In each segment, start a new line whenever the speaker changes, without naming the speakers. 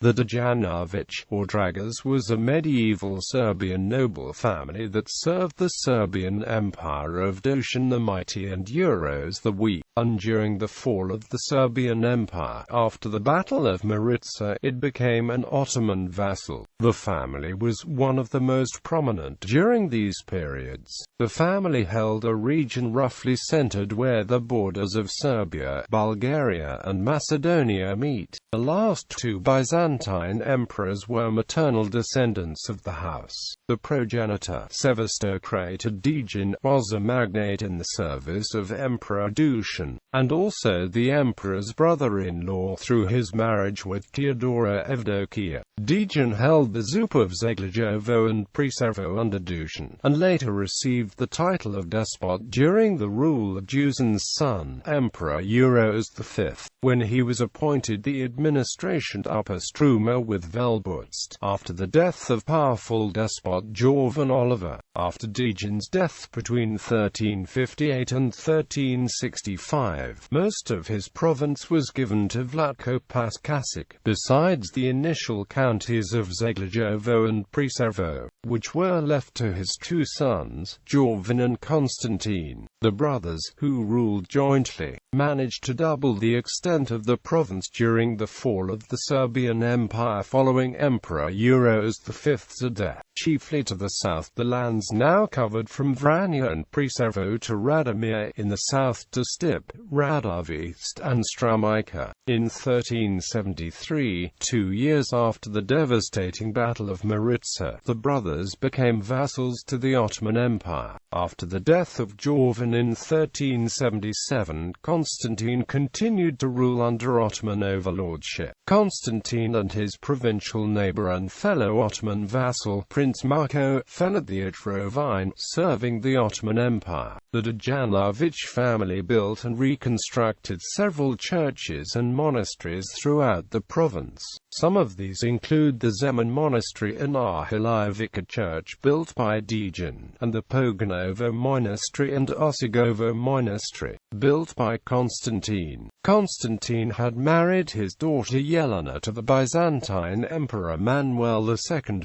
The Dejanović, or Dragaš, was a medieval Serbian noble family that served the Serbian Empire of Dušan the Mighty and Uroš the Weak. And during the fall of the Serbian Empire, after the Battle of Maritsa, it became an Ottoman vassal. The family was one of the most prominent during these periods. The family held a region roughly centered where the borders of Serbia, Bulgaria and Macedonia meet. The last two Byzantine emperors were maternal descendants of the house. The progenitor, Dejanović, was a magnate in the service of Emperor Dušan, and also the emperor's brother-in-law through his marriage with Teodora Evdokia. Dejanović held the zup of Zaglajovo and Preševo under Dušan, and later received the title of despot during the rule of Dušan's son, Emperor Uroš V, when he was appointed the administration upper Struma with Velbutst, after the death of powerful despot Jovan Oliver. After Dejanović's death between 1358 and 1365, most of his province was given to Vlatko Paskasic, besides the initial counties of Zaglajovo and Preševo, which were left to his two sons, Jovan and Constantine. The brothers, who ruled jointly, managed to double the extent of the province during the fall of the Serbian Empire following Emperor Uroš V's death. Chiefly to the south, the lands now covered from Vranja and Preševo to Radomir, in the south to Stip, Radović and Strumica. In 1373, 2 years after the devastating Battle of Maritsa, the brothers became vassals to the Ottoman Empire. After the death of Jovan in 1377, Constantine continued to rule under Ottoman overlordship. Constantine and his provincial neighbor and fellow Ottoman vassal, Prince Marko, fell at the Etrovine, serving the Ottoman Empire. The Dejanović family built and reconstructed several churches and monasteries throughout the province. Some of these include the Zemun Monastery and Arhalivica Church built by Dejanović, and the Poganovo Monastery and Osigovo Monastery, built by Constantine. Constantine had married his daughter Yelena to the Byzantine Emperor Manuel II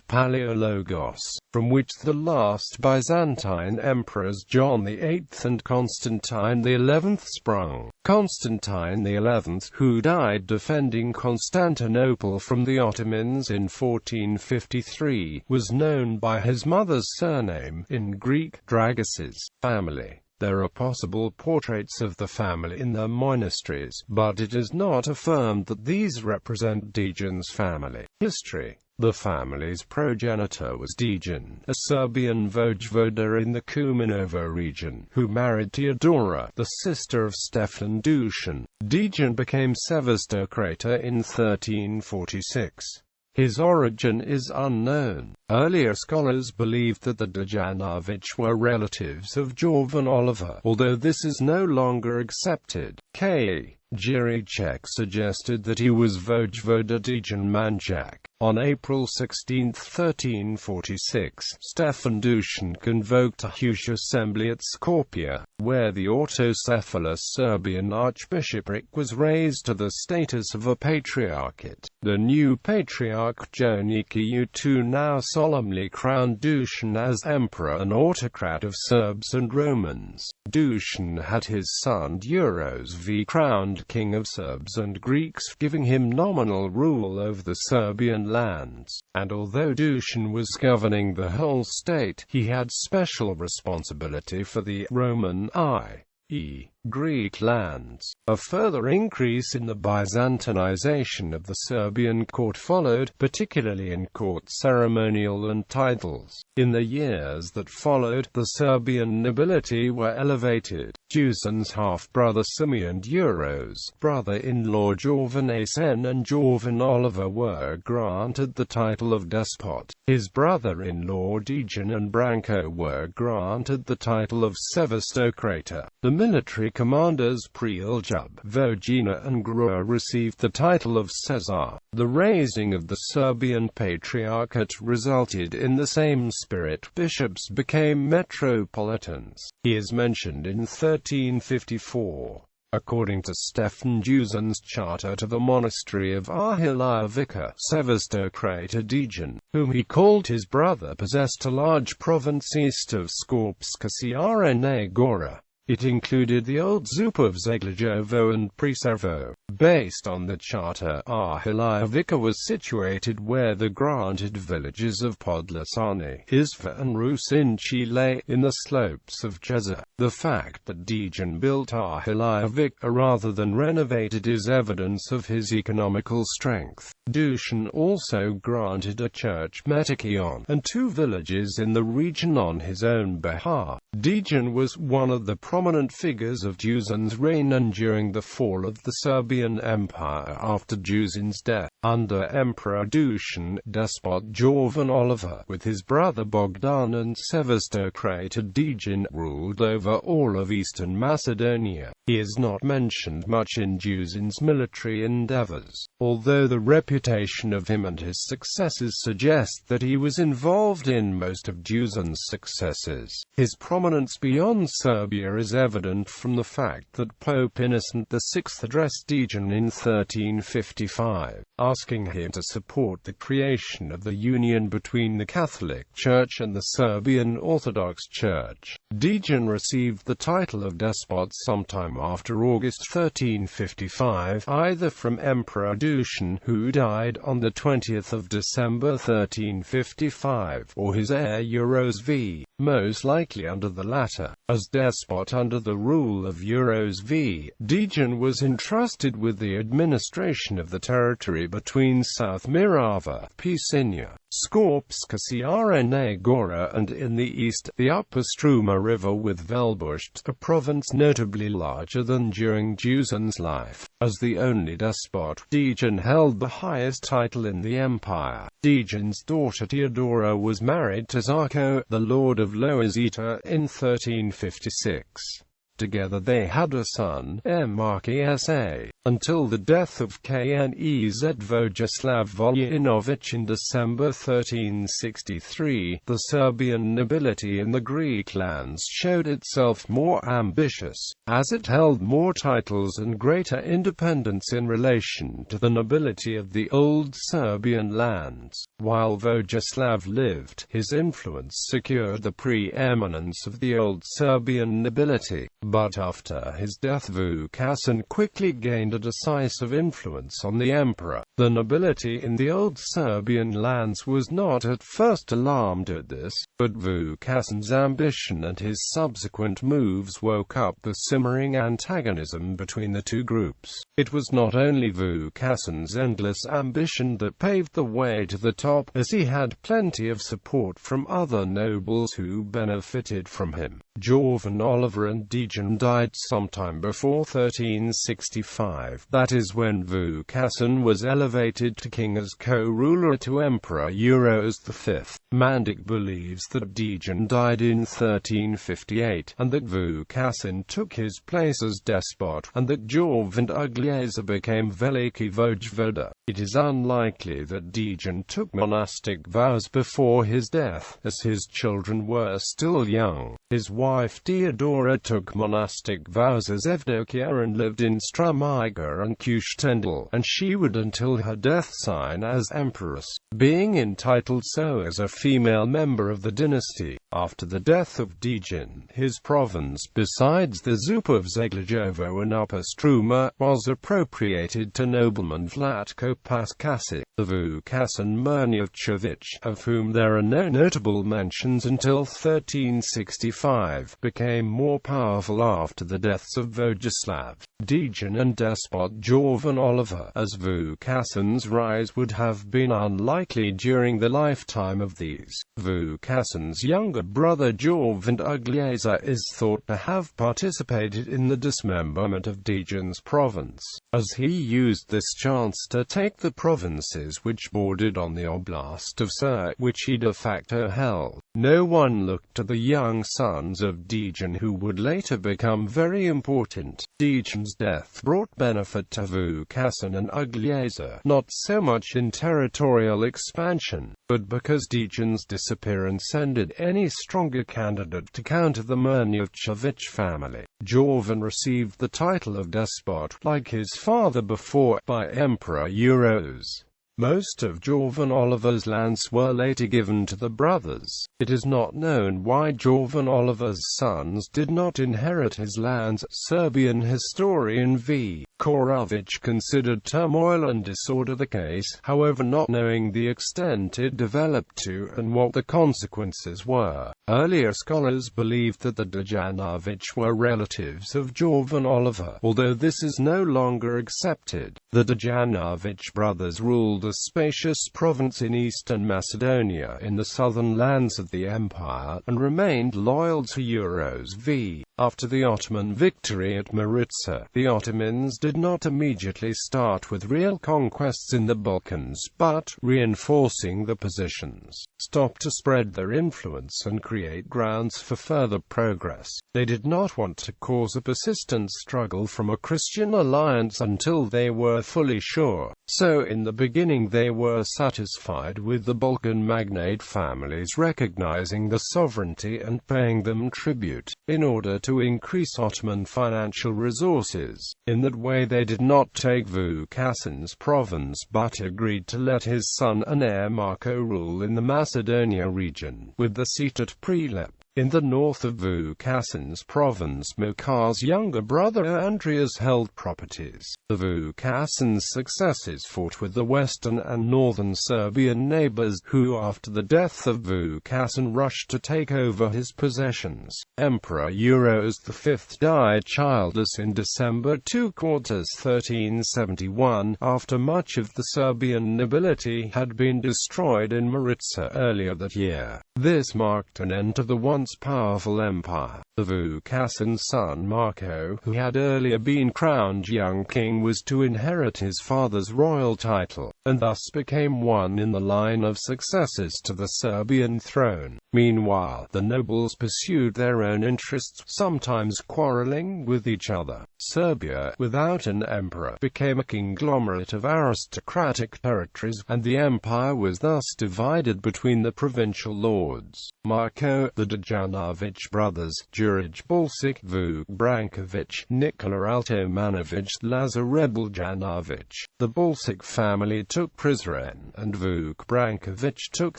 Palaiologos, from which the last Byzantine emperors John VIII and Constantine XI sprung. Constantine XI, who died defending Constantinople from the Ottomans in 1453, was known by his mother's surname, in Greek, Dragaš's family. There are possible portraits of the family in the monasteries, but it is not affirmed that these represent Dejanović's family. History. The family's progenitor was Dejanović, a Serbian vojevoda in the Kumanovo region, who married Teodora, the sister of Stefan Dušan. Dejanović became Sevastokrator in 1346. His origin is unknown. Earlier scholars believed that the Dejanović were relatives of Jovan Oliver, although this is no longer accepted. K. Jiricek suggested that he was Vojevoda Dejan Manjak. On April 16, 1346, Stefan Dušan convoked a huge assembly at Skopje, where the autocephalous Serbian archbishopric was raised to the status of a patriarchate. The new patriarch Jonika II now solemnly crowned Dušan as emperor and autocrat of Serbs and Romans. Dušan had his son Uroš V crowned king of Serbs and Greeks, giving him nominal rule over the Serbian lands. And although Dušan was governing the whole state, he had special responsibility for the Roman i.e. Greek lands. A further increase in the Byzantinization of the Serbian court followed, particularly in court ceremonial and titles. In the years that followed, the Serbian nobility were elevated. Dušan's half-brother Simeon Uroš, brother-in-law Jovan Asen and Jovan Oliver were granted the title of despot. His brother-in-law Dejan and Branko were granted the title of Sevastokrator. The military commanders Priljub, Vojina and Grua received the title of Caesar. The raising of the Serbian Patriarchate resulted in the same spirit. Bishops became metropolitans. He is mentioned in 1354. According to Stefan Dušan's charter to the monastery of Arhilavica, Sevastokrata whom he called his brother, possessed a large province east of Skopska Crna Gora. It included the old Zupa of Zeglijevo and Prisevo. Based on the charter, Arhilavica was situated where the granted villages of Podlasani, Izva and Rusinci lay, in the slopes of Jeza. The fact that Dejanović built Arhilavica rather than renovated is evidence of his economical strength. Dušan also granted a church Metakion and 2 villages in the region on his own behalf. Dejanović was one of the prominent figures of Dušan's reign and during the fall of the Serbian Empire after Dušan's death. Under Emperor Dušan, despot Jovan Oliver, with his brother Bogdan and Sevastokrata Dejanović, ruled over all of eastern Macedonia. He is not mentioned much in Dušan's military endeavors, although the reputation of him and his successes suggest that he was involved in most of Dušan's successes. His prominence beyond Serbia is evident from the fact that Pope Innocent VI addressed Dejanović in 1355, asking him to support the creation of the union between the Catholic Church and the Serbian Orthodox Church. Dejanović received the title of despot sometime after August 1355, either from Emperor Dušan, who died on the 20th of December 1355, or his heir Uroš V, most likely under the latter. As despot under the rule of Uroš V, Dejanović was entrusted with the administration of the territory between South Mirava, Pisinia, Skopska Crna Gora, and in the east, the upper Struma River with Velbušt, a province notably larger than during Dušan's life. As the only despot, Dejanović held the highest title in the empire. Dejanović's daughter Teodora was married to Zarko, the lord of Loazita, in 1356. Together they had a son, Mrksa, until the death of Knez Vojislav Vojinović in December 1363. The Serbian nobility in the Greek lands showed itself more ambitious, as it held more titles and greater independence in relation to the nobility of the old Serbian lands. While Vojislav lived, his influence secured the preeminence of the old Serbian nobility. But after his death, Vukašin quickly gained a decisive influence on the emperor. The nobility in the old Serbian lands was not at first alarmed at this, but Vukašin's ambition and his subsequent moves woke up the simmering antagonism between the two groups. It was not only Vukašin's endless ambition that paved the way to the top, as he had plenty of support from other nobles who benefited from him. Jovan Oliver and Dejanović died sometime before 1365. That is when Vukašin was elevated to king as co-ruler to Emperor Uroš V. Mandik believes that Dejanović died in 1358, and that Vukašin took his place as despot, and that Jovan Ugljaša became Veliki Vojvoda. It is unlikely that Dejanović took monastic vows before his death, as his children were still young. His wife Teodora took monastic vows as Evdokia and lived in Strumiga and Kustendal, and she would until her death sign as empress, being entitled so as a female member of the dynasty. After the death of Dejanović, his province, besides the Zupa of Zeglijevo and Upper Struma, was appropriated to nobleman Vlatko Paskasi. The Vukašin Mrnjavčević, of whom there are no notable mentions until 1365, became more powerful after the deaths of Vojislav, Dejanović and despot Jovan Oliver, as Vukašin's rise would have been unlikely during the lifetime of these. Vukašin's younger brother Jovan Ugljaša is thought to have participated in the dismemberment of Dejanović's province, as he used this chance to take the provinces which bordered on the oblast of Ser, which he de facto held. No one looked to the young sons of Dejan, who would later become very important. Dejan's death brought benefit to Vukašin and Uglješa, not so much in territorial expansion, but because Dejan's disappearance ended any stronger candidate to counter the Mrnjavčević family. Jovan received the title of despot, like his father before, by Emperor Uroš. Most of Jovan Oliver's lands were later given to the brothers. It is not known why Jovan Oliver's sons did not inherit his lands. Serbian historian V. Korović considered turmoil and disorder the case, however not knowing the extent it developed to and what the consequences were. Earlier scholars believed that the Dejanović were relatives of Jovan Oliver, although this is no longer accepted. The Dejanović brothers ruled a spacious province in eastern Macedonia in the southern lands of the empire, and remained loyal to Uroš V. After the Ottoman victory at Maritsa, the Ottomans did not immediately start with real conquests in the Balkans, but, reinforcing the positions, stopped to spread their influence and create grounds for further progress. They did not want to cause a persistent struggle from a Christian alliance until they were fully sure. So in the beginning they were satisfied with the Balkan magnate families recognizing the sovereignty and paying them tribute, in order to increase Ottoman financial resources. In that way they did not take Vukašin's province but agreed to let his son and heir Marko rule in the Macedonia region, with the seat at Prilep. In the north of Vukašin's province, Marko's younger brother Andreas held properties. The Vukašin's successors fought with the western and northern Serbian neighbors, who after the death of Vukašin rushed to take over his possessions. Emperor Uroš V died childless in December 1371, after much of the Serbian nobility had been destroyed in Maritsa earlier that year. This marked an end to the once powerful empire. The Vukašin's son Marko, who had earlier been crowned young king, was to inherit his father's royal title, and thus became one in the line of successors to the Serbian throne. Meanwhile, the nobles pursued their own interests, sometimes quarreling with each other. Serbia, without an emperor, became a conglomerate of aristocratic territories, and the empire was thus divided between the provincial lords. Marko, the Dejanović brothers, Đurić Balšić, Vuk Branković, Nikola Altomanović, Lazare Buljanović. The Balšić family took Prizren, and Vuk Branković took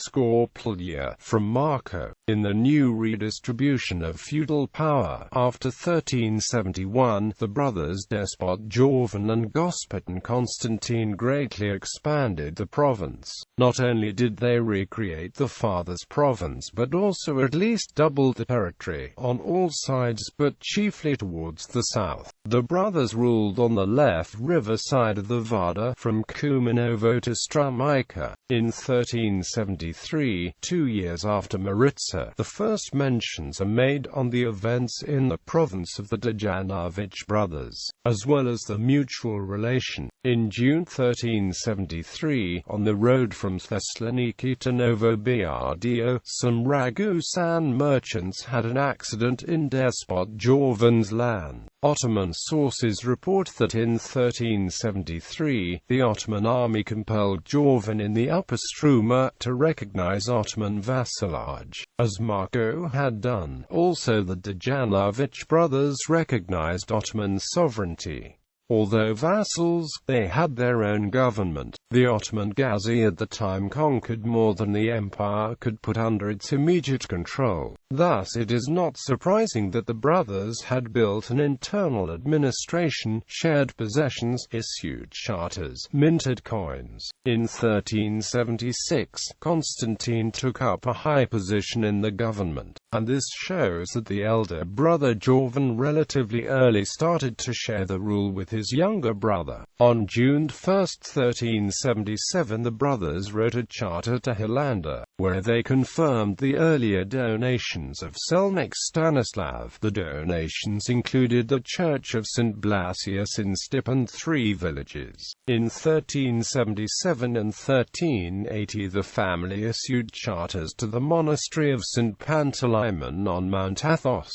Skoplje from Marko. In the new redistribution of feudal power, after 1371, the brothers despot Jovan and Gospodin Constantine greatly expanded the province. Not only did they recreate the father's province but also at least doubled the territory on all sides, but chiefly towards the south. The brothers ruled on the left river side of the Vardar, from Kumanovo to Strumica. In 1373, 2 years after Maritsa, the first mentions are made on the events in the province of the Dejanović brothers, as well as the mutual relation. In June 1373, on the road from Thessaloniki to Novo Brdo, some Ragusan merchants had an accident in despot Jovan's land. Ottoman sources report that in 1373, the Ottoman army compelled Jovan in the Upper Struma to recognize Ottoman vassalage, as Marko had done. Also the Dejanović brothers recognized Ottoman sovereignty. Although vassals, they had their own government. The Ottoman Gazi at the time conquered more than the empire could put under its immediate control. Thus it is not surprising that the brothers had built an internal administration, shared possessions, issued charters, minted coins. In 1376, Constantine took up a high position in the government, and this shows that the elder brother Jovan relatively early started to share the rule with his younger brother. On June 1, 1377, the brothers wrote a charter to Hilanda, where they confirmed the earlier donations of Selnik Stanislav. The donations included the Church of St. Blasius in Stip and 3 villages. In 1377 and 1380 the family issued charters to the monastery of St. Panteleimon on Mount Athos.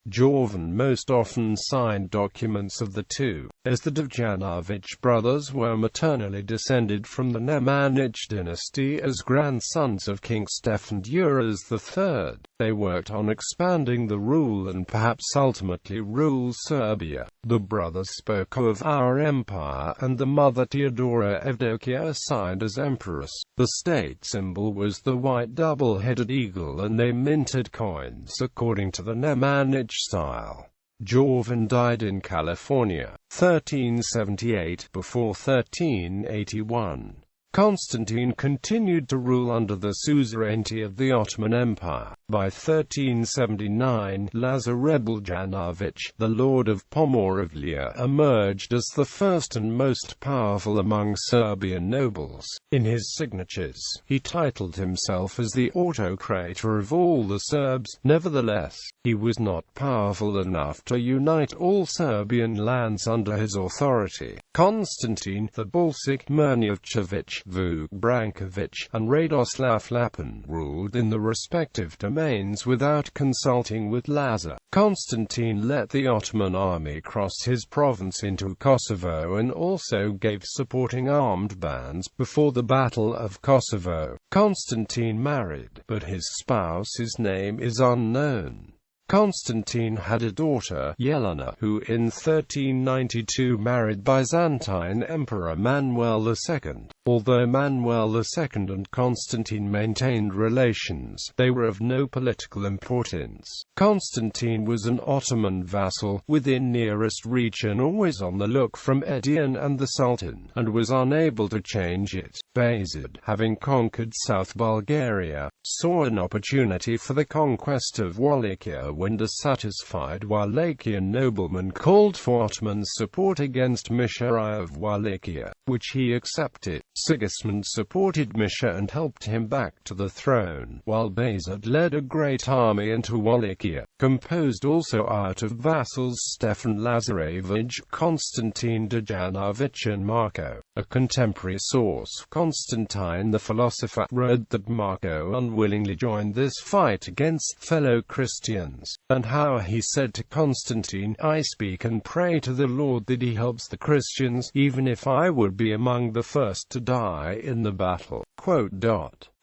Jovan most often signed documents of the two, as the Dejanović brothers were maternally descended from the Nemanjić dynasty as grandsons of King Stefan Uroš III. They worked on expanding the rule and perhaps ultimately rule Serbia. The brothers spoke of our empire, and the mother Theodora Evdokia assigned as empress. The state symbol was the white double-headed eagle, and they minted coins according to the Nemanjić style. Jovan died in California, 1378, before 1381. Constantine continued to rule under the suzerainty of the Ottoman Empire. By 1379, Lazar Dejanović, the Lord of Pomoravlja, emerged as the first and most powerful among Serbian nobles. In his signatures, he titled himself as the autocrator of all the Serbs. Nevertheless, he was not powerful enough to unite all Serbian lands under his authority. Constantine, the Balsic Mrnjavčević, Vuk Branković, and Radoslav Lapin ruled in the respective domains without consulting with Lazar. Constantine let the Ottoman army cross his province into Kosovo and also gave supporting armed bands before the Battle of Kosovo. Constantine married, but his spouse's name is unknown. Constantine had a daughter, Yelena, who in 1392 married Byzantine Emperor Manuel II. Although Manuel II and Constantine maintained relations, they were of no political importance. Constantine was an Ottoman vassal, within nearest reach and always on the look from Edian and the Sultan, and was unable to change it. Bayezid, having conquered South Bulgaria, saw an opportunity for the conquest of Wallachia when dissatisfied Wallachian noblemen called for Ottoman support against Misha I of Wallachia, which he accepted. Sigismund supported Misha and helped him back to the throne, while Bayezid led a great army into Wallachia, composed also out of vassals Stefan Lazarevich, Constantine Dejanović and Marko. A contemporary source, Constantine the philosopher, wrote that Marko unwillingly joined this fight against fellow Christians, and how he said to Constantine, "I speak and pray to the Lord that he helps the Christians, even if I would be among the first to die in the battle."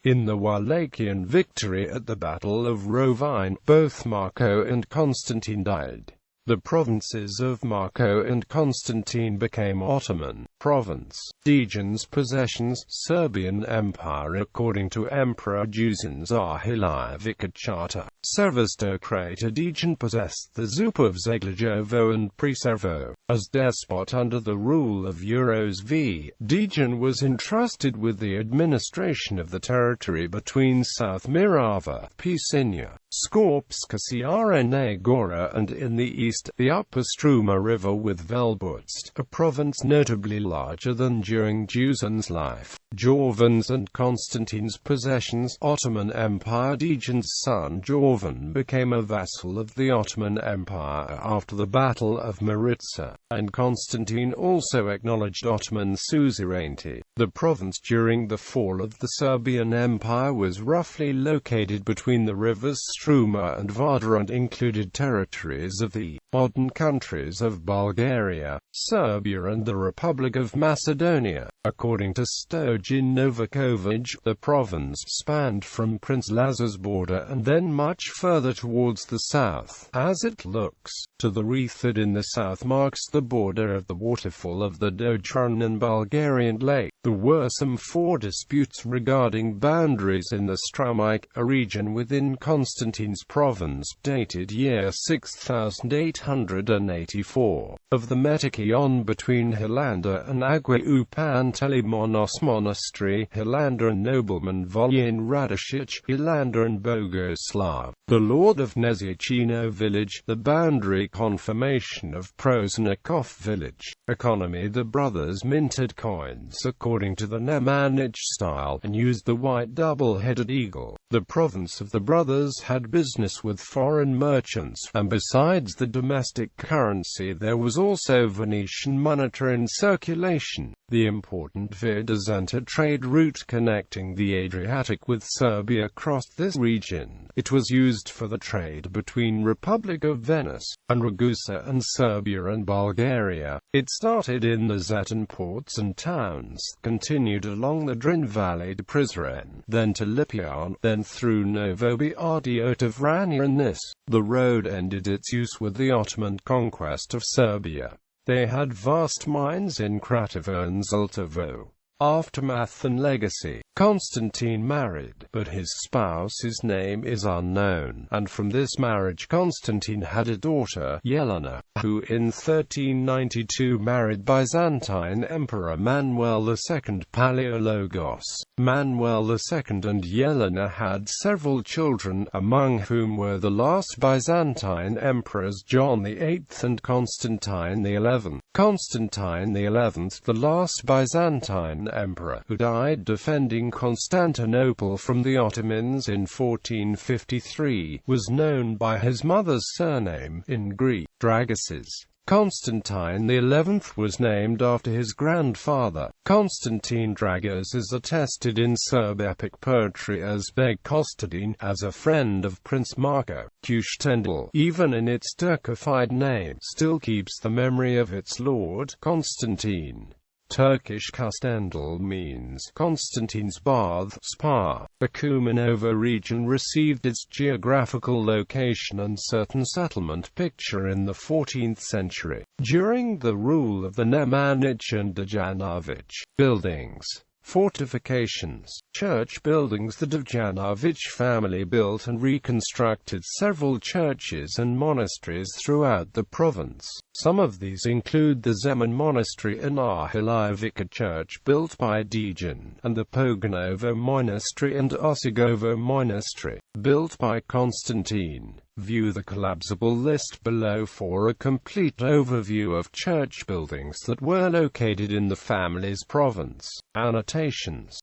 In the Wallachian victory at the Battle of Rovine, both Marko and Constantine died. The provinces of Marko and Constantine became Ottoman province. Dejan's possessions, Serbian Empire according to Emperor Dušan's Arhilavika charter. Sevastokrator Dejan possessed the Zupa of Zeglejovo and Preservo. As despot under the rule of Uroš V, Dejan was entrusted with the administration of the territory between South Mirava, Pisinia, Skorpska Sierra Gora, and in the east, the upper Struma River with Velbutst, a province notably larger than during Dušan's life. Jovan's and Constantine's possessions. Ottoman Empire. Dejan's son Jovan became a vassal of the Ottoman Empire after the Battle of Maritsa, and Constantine also acknowledged Ottoman suzerainty. The province during the fall of the Serbian Empire was roughly located between the rivers Struma and Vardar and included territories of the modern countries of Bulgaria, Serbia and the Republic of Macedonia. According to Stojan Novaković, the province spanned from Prince Lazar's border and then much further towards the south, as it looks, to the reef that in the south marks the border of the waterfall of the Dočan and Bulgarian lake. There were some 4 disputes regarding boundaries in the Strumik, a region within Constantine's province, dated year 6884, of the Metakion between Hilanda and Aguiupan Panteleimonos Monastery, Hilandran nobleman Volyan Radishich, Hilandran Bogoslav, the lord of Nezyachino village, the boundary confirmation of Prosnikov village. Economy: the brothers minted coins according to the Nemanjić style, and used the white double-headed eagle. The province of the brothers had business with foreign merchants, and besides the domestic currency there was also Venetian monetary in circulation. The important Via Desenta trade route connecting the Adriatic with Serbia crossed this region. It was used for the trade between Republic of Venice and Ragusa and Serbia and Bulgaria. It started in the Zeton ports and towns, continued along the Drin Valley to Prizren, then to Lipian, then through Novobiadio to Vranja and Nis. The road ended its use with the Ottoman conquest of Serbia. They had vast mines in Kratovo and Zlatovo. Aftermath and legacy: Constantine married, but his spouse's name is unknown, and from this marriage Constantine had a daughter, Yelena, who in 1392 married Byzantine Emperor Manuel II Paleologos. Manuel II and Yelena had several children, among whom were the last Byzantine emperors John VIII and Constantine XI. Constantine XI, the last Byzantine emperor, who died defending Constantinople from the Ottomans in 1453, was known by his mother's surname, in Greek, Dragaš. Constantine XI was named after his grandfather. Constantine Dragaš is attested in Serb epic poetry as Beg Kostadin, as a friend of Prince Marko. Kushtendil, even in its Turkified name, still keeps the memory of its lord, Constantine. Turkish Kustendil means Constantine's bath, spa. The Kumanova region received its geographical location and certain settlement picture in the 14th century, during the rule of the Nemanjić and Dejanović. Buildings: fortifications, church buildings. The Dejanović family built and reconstructed several churches and monasteries throughout the province. Some of these include the Zemun Monastery and Arhilovica Church built by Dejan, and the Poganovo Monastery and Osigovo Monastery, built by Constantine. View the collapsible list below for a complete overview of church buildings that were located in the family's province. Annotations: